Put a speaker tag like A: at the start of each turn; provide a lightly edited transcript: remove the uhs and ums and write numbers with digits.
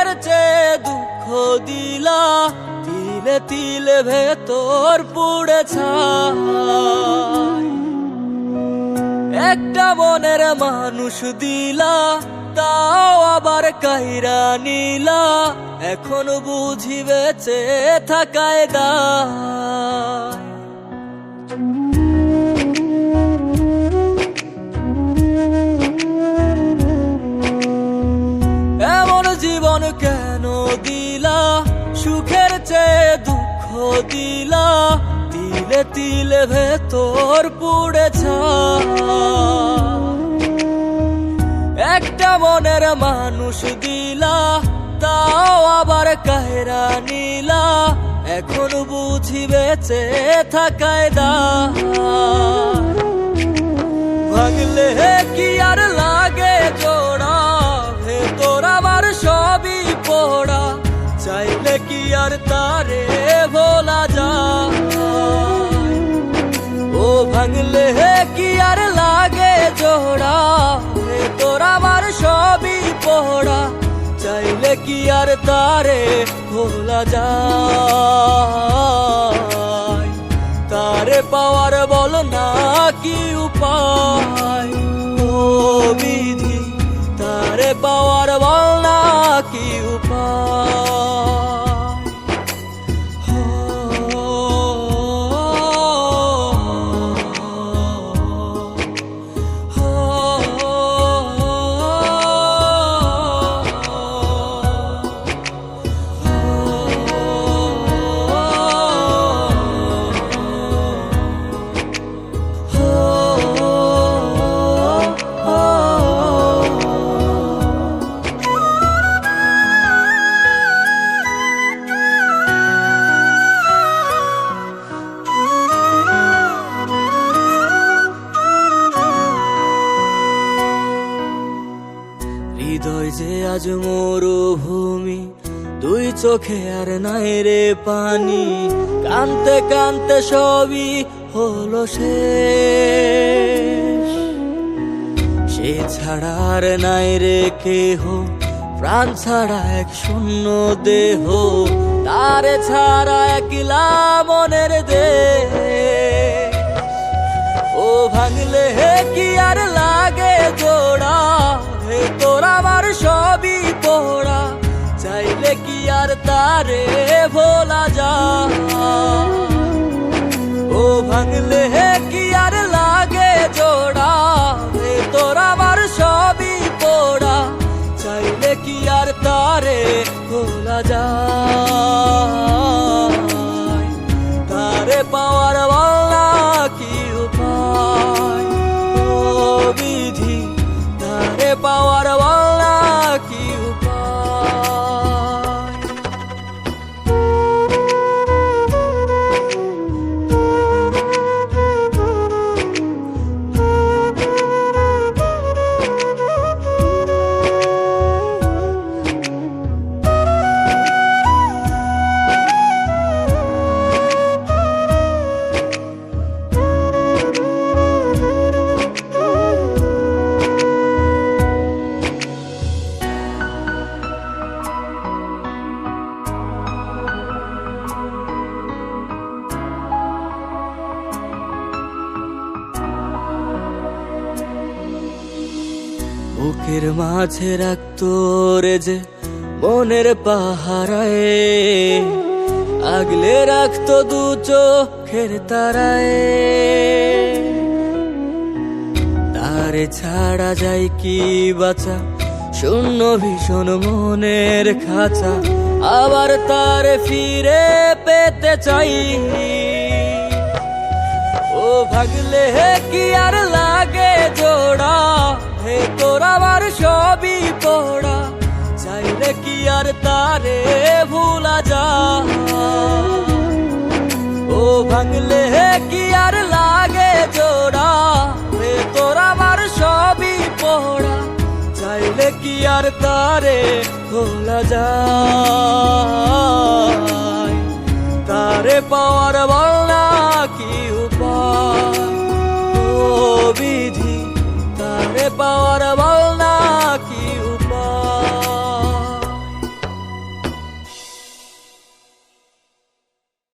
A: সুখের চেয়ে দুঃখ দিলা, তিলে তিলে ভেতর পুড়ে ছাই। একটা মনের মানুষ দিলা, তাও আবার কাইরা নিলা, এখন বুঝি বেঁচে থাকায় দায়। এমন জীবন কেন দিলা, সুখের চেয়ে দুঃখ দিলা, তিলে তিলে ভেতর পুড়ে ছাই। একটা মনের মানুষ দিলা, তাও আবার কাহেরা নিলা, এখন বুঝি বেঁচে থাকায় দায়। ভাঙলে কি আর লাগে জোড়া, ভেতর আমার সবই পোড়া, চাইলে কি আর তারে ভোলা যায়। ও ভাঙলে কি আর লাগে জোড়া, ভেতর আমার সবই পোড়া, চাইলে কি আর তারে ভোলা যায়। তারে পাওয়ার বল না কি উপায়, ও বিধি তারে পাওয়ার বল না কি উপায়। হৃদয় যে আজ মরুভূমি, দুই চোখে আর নাই রে পানি, কানতে কানতে সবই হলো শেষ। সে ছাড়া আর নাই রে কেহ, প্রাণ ছাড়া এক শূন্য দেহ, তারে ছাড়া একলা মনের দেহ। ও ভাঙলে কি আর লাগে জোড়া, ভেতর আমার সবই পোড়া, চাইলে কি আর তারে ভোলা যায়। ও ভাঙলে কি আর লাগে জোড়া, ভেতর আমার সবই পোড়া, চাইলে কি আর তারে ভোলা যায়। তারে পাওয়ার বল না কি উপায়, ও বিধি তারে পাওয়ার বল না কি উপায়। বুকের মাঝে রাখতো রে যে মনের পাহারায়, আগলে রাখতো দু চোখের তারায়। তারে ছাড়া যায় কি বাঁচা, শূন্য ভীষণ মনের খাঁচা, আবার তারে ফিরে পেতে চাই। ও ভাগলে কি আর লাগে জোড়া, ভেতর আমার সবই পোড়া, চাইলে কি আর তারে ভুলা যায়। ও ভাঙলে কি আর লাগে জোড়া, ভেতর আমার সবই পোড়া, চাইলে কি আর তারে ভোলা যায়। তারে পাওয়ার বল না কি উপায়, ও বিধি তারে পাওয়ার